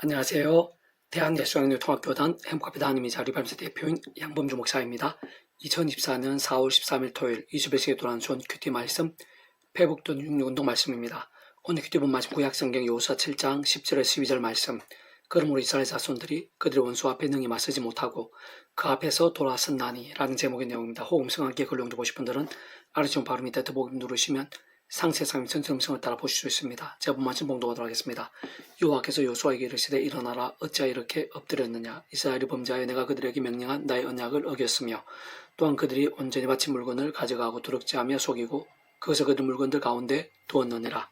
안녕하세요. 대한예수학교통합교단 행복합니다 하나님의 자리발사 대표인 양범주 목사입니다. 2024년 4월 13일 토요일 20일씩에 돌아온 존 큐티 말씀 회복돈 66운동 말씀입니다. 오늘 큐티 본 말씀 구약성경 여호수아 7장 10절에서 12절 말씀. 그러므로 이스라엘 자손들이 그들의 원수 앞에 능히 맞서지 못하고 그 앞에서 돌아섰나니 라는 제목의 내용입니다. 호음성 함께 글용도 보실 분들은 아래쪽 바로 밑에 더보기 누르시면 상세상의 전체 음성을 따라 보실 수 있습니다. 제가 본 말씀 봉독하도록 하겠습니다. 여호와께서 요수아에게 이르시되 일어나라 어찌하여 이렇게 엎드렸느냐 이스라엘이 범죄하여 내가 그들에게 명령한 나의 언약을 어겼으며 또한 그들이 온전히 바친 물건을 가져가고 두렵지하며 속이고 그것을 그들 물건들 가운데 두었느니라.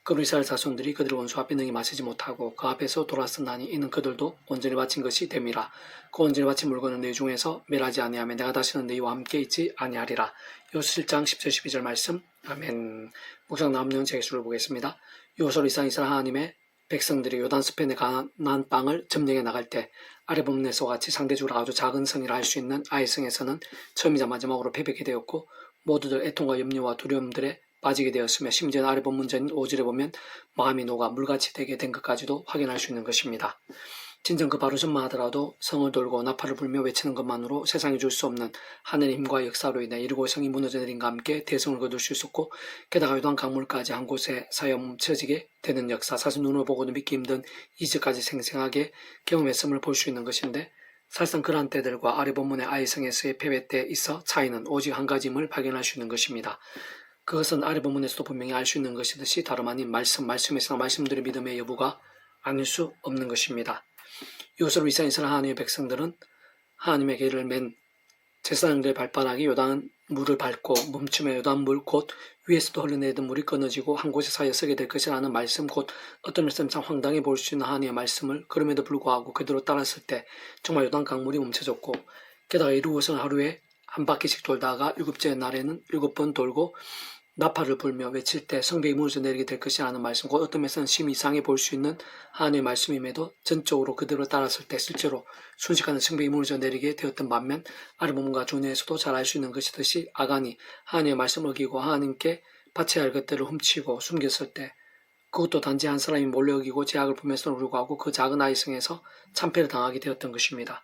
그로 이스라엘 자손들이 그들의 원수 앞에 능히 마시지 못하고 그 앞에서 돌아섰나니 이는 그들도 온전히 바친 것이 됨이라. 그 온전히 바친 물건은 내 중에서 멸하지 아니하며 내가 다시는 너희와 함께 있지 아니하리라. 여호수아 7장 10절 12절 말씀. 아멘. 묵상 나온 내용 제기술을 보겠습니다. 여호수아로 이스라엘 하나님의 백성들이 요단스펜의 가나안 땅을 점령해 나갈 때 아래 본문에서 같이 상대적으로 아주 작은 성이라 할 수 있는 아이성에서는 처음이자 마지막으로 패배하게 되었고 모두들 애통과 염려와 두려움들에 빠지게 되었으며 심지어 아래 본문전 5절에 보면 마음이 녹아 물같이 되게 된 것까지도 확인할 수 있는 것입니다. 진정 그 바로 전만 하더라도 성을 돌고 나팔을 불며 외치는 것만으로 세상이 줄 수 없는 하늘의 힘과 역사로 인해 이르고 성이 무너져 내린과 함께 대성을 거둘 수 있었고 게다가 요단 강물까지 한 곳에 쌓여 뭉쳐지게 되는 역사, 사실 눈으로 보고도 믿기 힘든 이제까지 생생하게 경험했음을 볼 수 있는 것인데 사실상 그러한 때들과 아래 본문의 아이성에서의 패배 때 있어 차이는 오직 한 가지임을 발견할 수 있는 것입니다. 그것은 아래 본문에서도 분명히 알 수 있는 것이듯이 다름 아닌 말씀에서 말씀들의 믿음의 여부가 아닐 수 없는 것입니다. 여호수아로 이스라엘 하나님의 백성들은 하나님의 계를 맨 제사장들의 발바닥이 요단 물을 밟고 멈추며 요단 물 곧 위에서도 흘러내리던 물이 끊어지고 한 곳에 쌓여 서게 될 것이라는 말씀 곧 어떤 말씀 참 황당해 보일 수 있는 하나님의 말씀을 그럼에도 불구하고 그대로 따랐을 때 정말 요단 강물이 멈춰졌고 게다가 이루고서는 하루에 한 바퀴씩 돌다가 일곱째 날에는 7번 돌고 나팔을 불며 외칠 때 성벽이 무너져 내리게 될 것이라는 말씀, 곧 어떤 면에서는 심 이상해 볼 수 있는 하나님의 말씀임에도 전적으로 그대로 따랐을 때 실제로 순식간에 성벽이 무너져 내리게 되었던 반면 아래 본문과 존에서도 잘 알 수 있는 것이듯이 아간이 하나님의 말씀을 어기고 하나님께 바쳐야 할 것들을 훔치고 숨겼을 때 그것도 단지 한 사람이 몰래 어기고 제약을 품에서 불구하고 그 작은 아이성에서 참패를 당하게 되었던 것입니다.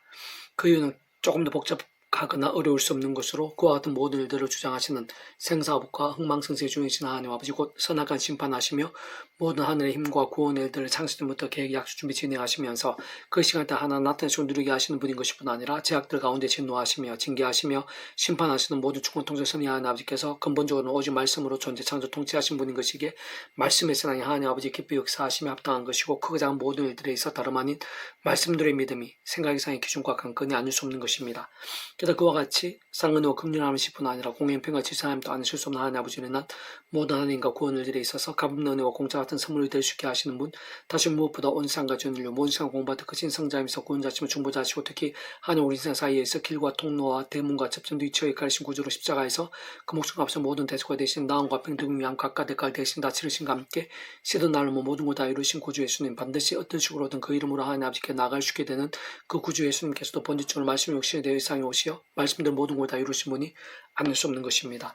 그 이유는 조금 더 복잡하거나 어려울 수 없는 것으로 그와 같은 모든 일들을 주장하시는 생사복과 흥망성쇠 중이신 하나님 아버지 곧 선악한 심판하시며 모든 하늘의 힘과 구원의 일들을 창세전부터 계획 약속 준비 진행하시면서 그 시간에 하나 나타내시고 누리게 하시는 분인 것이 뿐 아니라 제약들 가운데 진노하시며 징계하시며 심판하시는 모든 주권 통제 선의하는 아버지께서 근본적으로는 오직 말씀으로 존재 창조 통치하신 분인 것이기에 말씀의 세상에 하나님 아버지 기쁘게 역사하시며 합당한 것이고 크고 작은 모든 일들에 있어 다름 아닌 말씀들의 믿음이 생각 이상의 기준과 관건이 아닐 수 없는 것입니다. 게다가 그와 같이 쌍은혜와 긍휼하심이 뿐 아니라 공행평과 질서하임도 아니실 수 없는 하나님 아버지는 난 모든 하나님과 구원을 일에 있어서 값없는 은혜와 공짜 같은 선물을 될 수 있게 하시는 분, 다시 무엇보다 온 세상과 전 인류 모든 세상 공부하듯 크신 성자이면서 구원자시며 중보자시고 특히 하나님 우리 인생 사이에서 길과 통로와 대문과 접점도 위치에 가르신 구주로 십자가에서 그 목숨 앞서 모든 대속가 되신 나음과 평등 위함 각각 대가를 대신 다 치르신과 함께 시든 날로 모든 걸 다 이루신 구주 예수님 반드시 어떤 식으로든 그 이름으로 하나님 아버지께 나갈 수 있게 되는 그 구주 예수님께서도 번지적으로 말씀 욕심에 대해 세상에 오시어 말씀들 모든 걸 다 이루신 분이 아닐 수 없는 것입니다.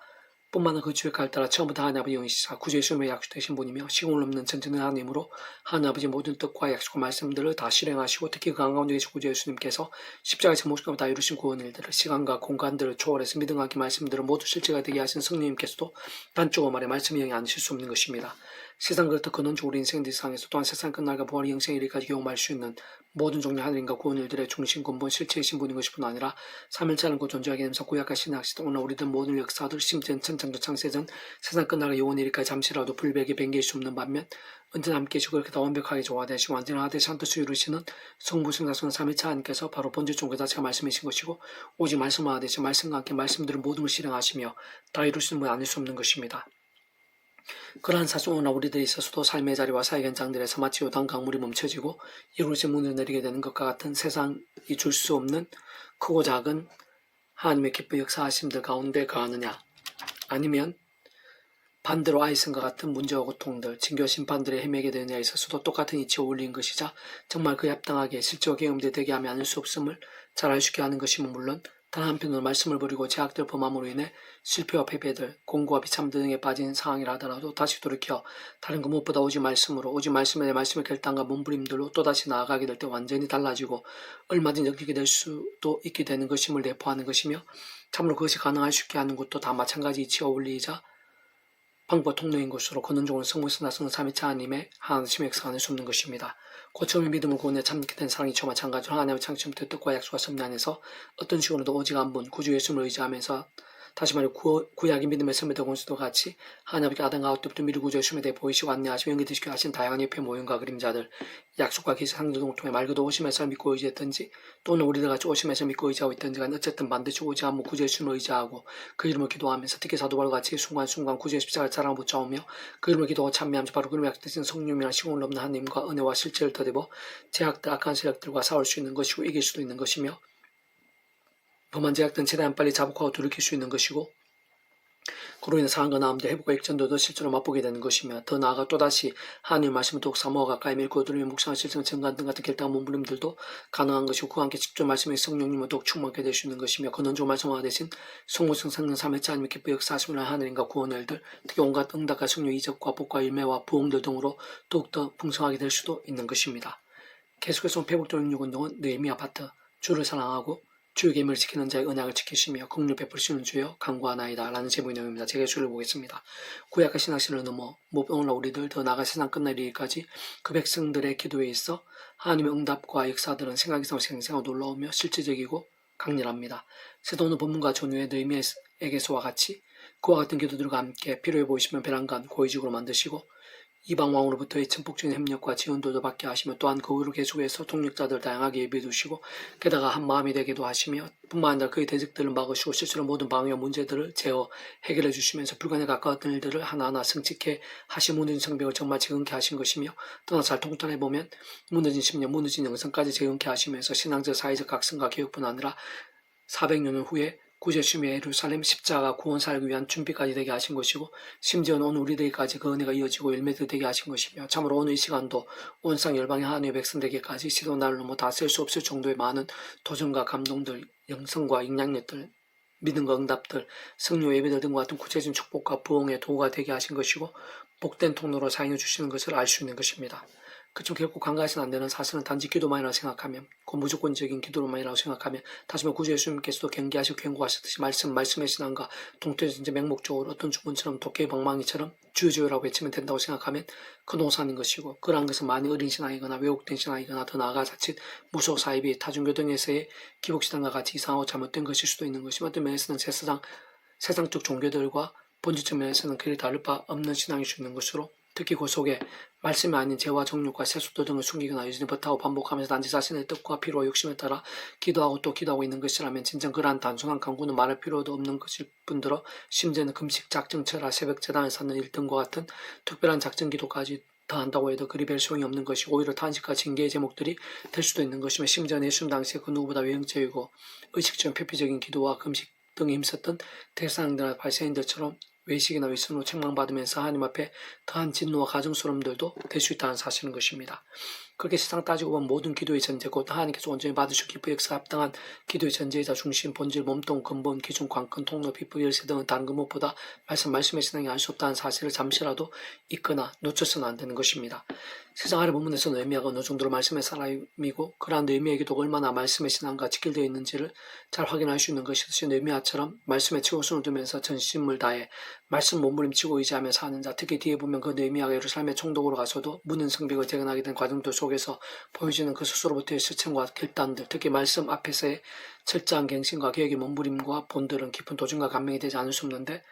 뿐만 아니라 그 주역을 따라 처음부터 하나님 아버지 영이시사 구주 예수님의 약속되신 분이며 시공을 넘는 전지는 하나님으로 하나님 아버지 모든 뜻과 약속과 말씀들을 다 실행하시고 특히 그 한가운데 계신 구주 예수님께서 십자가에서 목숨을 다 이루신 구원 일들을 시간과 공간들을 초월해서 믿음하기 말씀들을 모두 실제가 되게 하신 성령님께서도 단적으로 말해 말씀의 영이 아니실 수 없는 것입니다. 세상 그렇듯 근원적으로 인생들 세상에서 또한 세상 끝날과 부활의 영생에 이르기까지 경험할 수 있는 모든 종류 하늘인과 구원 일들의 중심 근본 실체이신 분인 것이 뿐 아니라 삼일자는 곧 존재하게 되면서 구약과 신약시대 오늘 우리들 모든 역사들 심지어는 천창조 창세전 세상 끝날과 영원히 이르기까지 잠시라도 불백에 변개할 수 없는 반면 언제나 함께 해주고 그렇게 다 완벽하게 조화되시고 완전하되 한 뜻을 이루시는 성부성자손 삼일차 하나님께서 바로 본질종 그 자체가 말씀이신 것이고 오직 말씀을 하듯이 말씀과 함께 말씀들을 모든 걸 실행하시며 다 이루시는 분이 아닐 수 없는 것입니다. 그러한 사정으로 우리들에 있어서도 삶의 자리와 사회 현장들에서 마치 요단 강물이 멈춰지고 이루어진 문을 내리게 되는 것과 같은 세상이 줄 수 없는 크고 작은 하나님의 기쁜 역사하심들 가운데 가느냐 아니면 반대로 아이성과 같은 문제와 고통들, 징교 심판들의 헤매게 되느냐에 있어서도 똑같은 이치에 어울린 것이자 정말 그에 합당하게 실제로 경험되게 하면 아닐 수 없음을 잘 알 수 있게 하는 것이면 물론 다른 한편으로 말씀을 버리고 제약들 범함으로 인해 실패와 패배들, 공고와 비참 등에 빠진 상황이라 하더라도 다시 돌이켜 다른 그 무엇보다 오직 말씀으로, 오직 말씀에 말씀의 결단과 몸부림들로 또다시 나아가게 될 때 완전히 달라지고 얼마든지 역리게 될 수도 있게 되는 것임을 내포하는 것이며, 참으로 그것이 가능할 수 있게 하는 것도 다 마찬가지 이치와 원리이자 방법 통로인 것으로 근원적으로 성부에서 나서는 삼위체 하나님의 하나님의 역사가 아닐 수 없는 것입니다. 곧 처음에 믿음을 구원에 참게 된 사랑이 저와 마찬가지로 하나님의 창조부터 뜻과 약속과 섭리 안에서 어떤 식으로도 오직 한 분, 구주 예수님을 의지하면서, 다시 말해 구약의 믿음의 선배들 공수도 같이 하나님께 아담과 하와 때부터 미리 구주 예수님에 대해 보이시고 안내하시고 연기되시게 하신 다양한 옆의 모형과 그림자들, 약속과 기사 상징을 통해 말 그대로 오심에서 믿고 의지했든지, 또는 우리들 같이 오심에서 믿고 의지하고 있든지 간에 어쨌든 반드시 오직 한 분 구주 예수님을 의지하고 그 이름을 기도하면서, 특히 사도 바울과 같이 순간순간 구주의 십자가를 자랑을 붙잡으며 그 이름을 기도하고 찬미하면서 바로 그 이름에 약되신 성령이나 시공을 넘는 하나님과 은혜와 실체를 더듬어 제약들, 악한 세력들과 싸울 수 있는 것이고 이길 수도 있는 것이며, 범한 제약들은 최대한 빨리 자복하고 돌이킬 수 있는 것이고, 그로 인해 상황과 나음도 회복과 역전도도 실제로 맛보게 되는 것이며, 더 나아가 또다시 하나님의 말씀을 더욱 사모와 가까이 밀고 들으며 묵상할 실증, 증간 등 같은 결단과 몸부림들도 가능한 것이고, 그와 함께 직접 말씀의 성령님을 더욱 충만하게 될 수 있는 것이며, 근원적으로 말씀화 대신 성모성 성령 삼위체 하나님의 기뻐 역사하심을 하나님과 구원의 일들, 특히 온갖 응답과 성령 이적과 복과 일매와 부흥들 등으로 더욱더 풍성하게 될 수도 있는 것입니다. 계속해서 회복되는 육운동은 느헤미야 파트, 주를 사랑하고 주의 계명을 지키는 자의 언약을 지키시며 긍휼 베푸시는 주여 간구하나이다 라는 제목의 내용입니다. 제가 예수를 보겠습니다. 구약과 신약시를 넘어 오늘날 우리들 더 나아가 세상 끝날일까지 그 백성들의 기도에 있어 하나님의 응답과 역사들은 생각 이상 생생하고 놀라우며 실질적이고 강렬합니다. 그래서 오늘 본문과 전후의 느헤미야에게서와 같이 그와 같은 기도들과 함께 필요해 보이시면 배란간 고위직으로 만드시고 이방 왕으로부터의 천폭적인 협력과 지원도도 받게 하시며, 또한 그 후로 계속해서 통역자들 다양하게 예비해 두시고 게다가 한 마음이 되기도 하시며, 뿐만 아니라 그의 대적들을 막으시고 실제로 모든 방해와 문제들을 제어 해결해 주시면서 불가능에 가까웠던 일들을 하나하나 성취케 하신 무너진 성벽을 정말 재건케 하신 것이며, 또한 잘 통달해보면 무너진 심령, 무너진 영성까지 재건케 하시면서 신앙적 사회적 각성과 개혁뿐 아니라 400년 후에 구주 예수님의 예루살렘 십자가 구원 살기 위한 준비까지 되게 하신 것이고, 심지어는 오늘 우리들에게까지 그 은혜가 이어지고 열매도 되게 하신 것이며, 참으로 오늘 이 시간도 온상 열방의 하나님의 백성들에게까지 시도 날로 다 셀 수 없을 정도의 많은 도전과 감동들, 영성과 영향력들, 믿음과 응답들, 성령 예배들 등과 같은 구체적인 축복과 부흥의 도구가 되게 하신 것이고, 복된 통로로 사용해 주시는 것을 알 수 있는 것입니다. 그렇지만 결코 간과해서는 안 되는 사실은 단지 기도만이라고 생각하면, 그 무조건적인 기도로만이라고 생각하면, 다시 말해 구주 예수님께서도 경계하시고 경고하셨듯이 말씀의 신앙과 동떨어진 맹목적으로 어떤 주문처럼 도깨비 방망이처럼 주여주여라고 외치면 된다고 생각하면 그 노산인 것이고, 그러한 것은 많이 어린 신앙이거나 왜곡된 신앙이거나 더 나아가 자칫 무속 사이비 타종교 등에서의 기복신앙과 같이 이상하고 잘못된 것일 수도 있는 것이며, 어떤 면에서는 세상적 종교들과 본질적 면에서는 그리 다를 바 없는 신앙일 수 있는 것으로, 특히 그 속에 말씀이 아닌 죄와 정욕과 세속도 등을 숨기거나 여전히 버타고 반복하면서 단지 자신의 뜻과 필요와 욕심에 따라 기도하고 또 기도하고 있는 것이라면, 진정 그러한 단순한 강구는 말할 필요도 없는 것일 뿐더러 심지어는 금식, 작정철학, 새벽 재단에서 하는 일 등과 같은 특별한 작정 기도까지 더한다고 해도 그리 별 소용이 없는 것이 오히려 탄식과 징계의 제목들이 될 수도 있는 것이며, 심지어 예수님 당시에 그 누구보다 외형적이고 의식적인 표피적인 기도와 금식 등에 힘썼던 대사장들과 발세인들처럼 외식이나 위선으로 책망받으면서 하나님 앞에 더한 진노와 가증스러움들도 될 수 있다는 사실인 것입니다. 그렇게 세상 따지고 보면 모든 기도의 전제, 곧 하나님께서 온전히 받으실 기뻐 역사 합당한 기도의 전제이자 중심, 본질, 몸통, 근본, 기준, 관건, 통로, 비법, 열쇠 등은 다른 그 무엇보다 말씀의 신앙이 알 수 없다는 사실을 잠시라도 잊거나 놓쳐서는 안 되는 것입니다. 세상 아래 본문에서 느헤미야가 어느 정도로 말씀의 사람이고, 그러한 느헤미야에게도 얼마나 말씀의 신앙과 직결되어 있는지를 잘 확인할 수 있는 것이듯이, 느헤미야처럼 말씀에 치고손을 두면서 전심을 다해 말씀 몸부림치고 의지하면서 하는 자, 특히 뒤에 보면 그 느헤미야가 예루살렘의 총독으로 가서도 무는 성벽을 재건하게 된 과정들 속에서 보여지는 그 스스로부터의 실천과 결단들, 특히 말씀 앞에서의 철저한 갱신과 개혁의 몸부림과 본들은 깊은 도전과 감명이 되지 않을 수 없는데,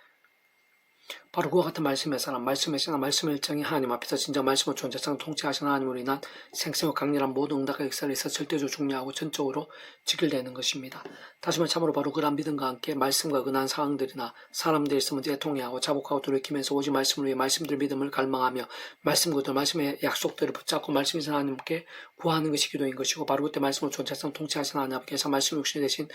바로 그와 같은 말씀의 사람, 말씀의 신앙, 말씀의 일정이 하나님 앞에서 진짜 말씀을 존재성 통치하신 하나님으로 인한 생생하고 강렬한 모든 응답과 역사를 있어 절대적으로 중요하고 전적으로 직결되는 것입니다. 다시 말해 참으로 바로 그러한 믿음과 함께 말씀과 근한 상황들이나 사람들이 있으면 대통하고 자복하고 돌이키면서 오직 말씀을 위해 말씀들 믿음을 갈망하며 말씀 그들 말씀의 약속들을 붙잡고 말씀이신 하나님께 구하는 것이 기도인 것이고, 바로 그때 말씀을 존재성 통치하신 하나님 앞에서 말씀 육신이 되신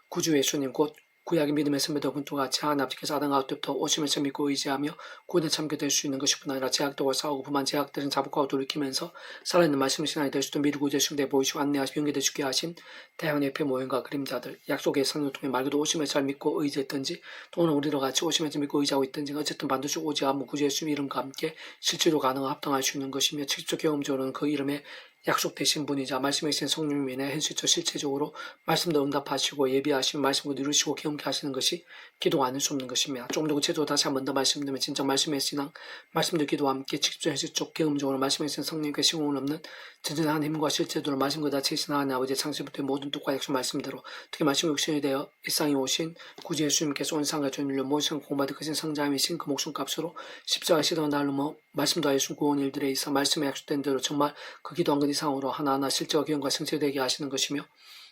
구주 예수님 곧 구약의 믿음의 선배들 분투가 같이 하나님 아버지께서 아담 가운데 때부터 오시면서 믿고 의지하며 구원에 참여될 수 있는 것뿐 아니라 제약들과 싸우고 부만 제약들은 자복하고 돌이키면서 살아있는 말씀의 신앙이 될 수도 미루고 제수대 보이시고 안내하시고 연계될 수 있게 하신 다양한 옆에 모형과 그림자들 약속의 성령을 통해 말 그대로 오시면서 잘 믿고 의지했든지 또는 우리로 같이 오시면서 믿고 의지하고 있든지 어쨌든 반드시 오지 않고 구주 예수 이름과 함께 실제로 가능한 합당할 수 있는 것이며 직접 경험적으로는 그 이름에 약속되신 분이자 말씀에 계신 성령님 인해 현실적 실체적으로 말씀도 응답하시고 예비하시며 말씀도 이루시고 경험케 하시는 것이 기도가 아닐 수 없는 것입니다. 조금 더 구체적으로 다시 한 번 더 말씀드리면 진짜 말씀의 신앙, 말씀도 기도와 함께 직접 현실적 경험적으로 말씀에 계신 성령님께 시공을 없는 전전한 힘과 실제도로 말씀과 자체이신 하나님 아버지의 창세부터의 모든 뜻과 약속 말씀대로 특히 말씀이 육신이 되어 일상에 오신 구주 예수님께서 온 세상과 전인류 모든 성 공부받을 것인 성자이신 그 목숨값으로 십자가 시대와 날로 말씀도 예수 구원 일들에 있어 말씀에 약속된 대로 정말 그 기도한 것 이상으로 하나하나 실제와 기원과 성취되게 하시는 것이며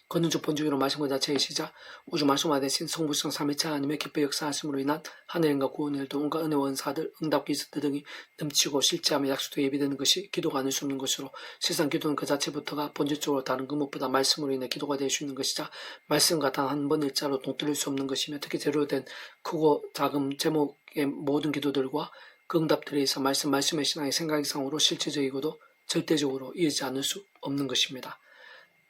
건능적 본주기로 말씀과 자체이시자 우주 말씀화 되신 성부성 삼위차 하나님의 기뻐 역사하심으로 인한 하늘과 구원의 일도 온갖 은혜 원사들 응답 기술들 등이 넘치고 실제하며 약속도 예비되는 것이 기도가 아닐 수 없는 것으로 실상 기도는 그 자체부터가 본질적으로 다른 그 무엇보다 말씀으로 인해 기도가 될 수 있는 것이자 말씀과 단 한 번 일자로 동떨릴 수 없는 것이며 특히 제대로 된 크고 작은 제목의 모든 기도들과 그 응답들에 있어 말씀의 신앙의 생각 이상으로 실체적이고도 절대적으로 이어지지 않을 수 없는 것입니다.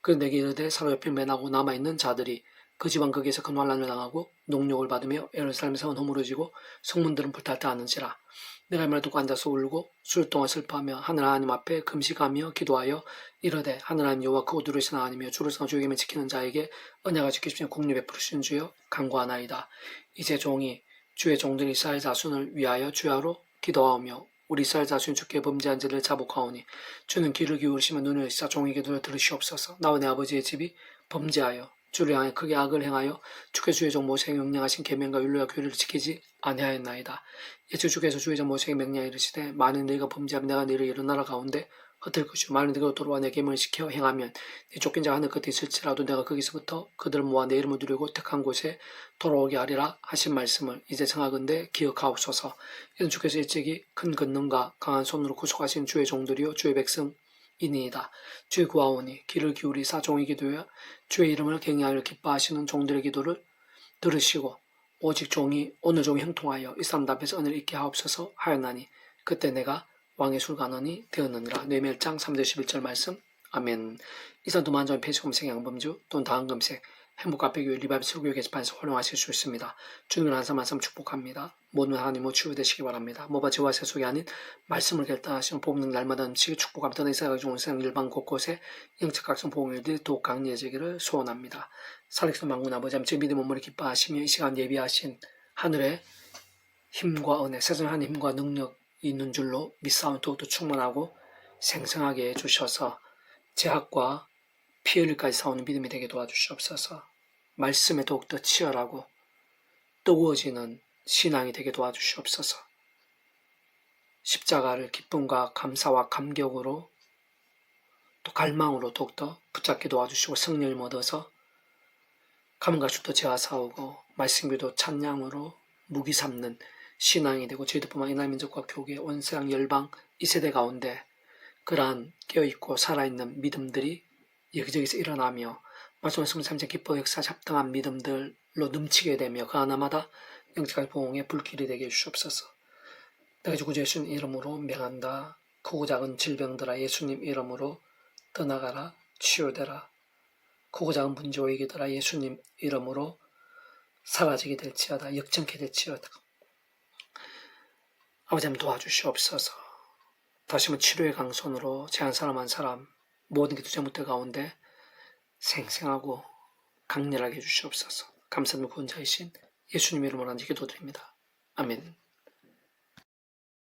그 내게 이르되 사로잡힌 맨하고 남아있는 자들이 그 집안 거기에서 큰 환난을 당하고 농욕을 받으며 예루살렘의 성은 허물어지고 성문들은 불탈퇴하는지라. 내가 이 말을 듣고 앉아서 울고 수일 동안 슬퍼하며 하늘 하나님 앞에 금식하며 기도하여 이르되 하늘 하나님 여호와 크고 두려우신 하나님이여 주를 성 주의 계명 지키는 자에게 은혜가 지키시며 공리 베푸시는 주여 간구하나이다. 이제 종이 주의 종들 이스라엘 자손을 위하여 주야로 기도하며 우리 이스라엘 자손이 주께 범죄한 죄를 자복하오니 주는 귀를 기울이시면 눈을 여시사 종의 기도를 들으시옵소서. 나와 내 아버지의 집이 범죄하여 주를 향해 크게 악을 행하여 주께 주의 종 모세에게 명령하신 계명과 율례와 규례를 지키지 아니하였나이다. 예수 주께서 주의 종 모세에게 명령하 이르시되 만일 너희가 범죄하면 내가 너희를 여러 나라 가운데 흩을 것이요 만일 너희가 돌아와 내 계명을 지켜 행하면 네 쫓긴 자 하늘 끝에 있을지라도 내가 거기서부터 그들을 모아 내 이름을 누리고 택한 곳에 돌아오게 하리라 하신 말씀을 이제 청하건대 기억하옵소서. 이는 주께서 일찍이 큰 권능과 강한 손으로 구속하신 주의 종들이요 주의 백성이니이다. 주의 구하오니 귀를 기울이사 종의 기도여 주의 이름을 경외하여 기뻐하시는 종들의 기도를 들으시고 오직 오늘 종이 형통하여 이 사람들 앞에서 은혜를 잊게 하옵소서 하였나니 그때 내가 왕의 술관원이 되었느니라. 뇌멜 장 3절 11절 말씀. 아멘. 이상 도만점의 폐지검색 양범주 또는 다음검색 행복카페교회 리바이브 설교회 게시판에서 활용하실 수 있습니다. 주님을 한 사람 한 사람 축복합니다. 모든 하나님으로 치유되시기 바랍니다. 모바 제와 세속이 아닌 말씀을 결단하시는 뽑는 날마다 음식을 축복하며 떠나 이사가 좋은 세상 일반 곳곳에 영적 각성 보응일들이 더욱 강리해지기를 소원합니다. 살아계신 만군 아버지 함께 믿음 몸물을 기뻐하시며 이 시간 예비하신 하늘의 힘과 은혜, 세상의 하나님 힘과 능력 있는 줄로 믿사오면 더욱더 충만하고 생생하게 해주셔서 제약과 피 흘릴까지 싸우는 믿음이 되게 도와주시옵소서. 말씀에 더욱더 치열하고 뜨거워지는 신앙이 되게 도와주시옵소서. 십자가를 기쁨과 감사와 감격으로 또 갈망으로 더욱더 붙잡게 도와주시고 성령을 얻어서 가문과 축도 제와 싸우고 말씀기도 찬양으로 무기 삼는 신앙이 되고 저희들뿐만 이날 민족과 교계 온 세상 열방 이 세대 가운데 그러한 깨어있고 살아있는 믿음들이 여기저기서 일어나며 말씀하신 삼체 기뻐 역사 합당한 믿음들로 넘치게 되며 그 하나마다 영적인 보응의 불길이 되게 해주시옵소서. 내가 주구주 예수님 이름으로 명한다. 크고 작은 질병들아 예수님 이름으로 떠나가라 치유되라. 크고 작은 문제와 위기들아 예수님 이름으로 사라지게 될지어다. 역전케 될지어다. 아버지 한번 도와주시옵소서. 다시 한번 치료의 강손으로 제 한 사람 한 사람 모든 기도 제목들 가운데 생생하고 강렬하게 해주시옵소서. 감사드리며 구원자이신 예수님 이름으로 기도드립니다. 아멘.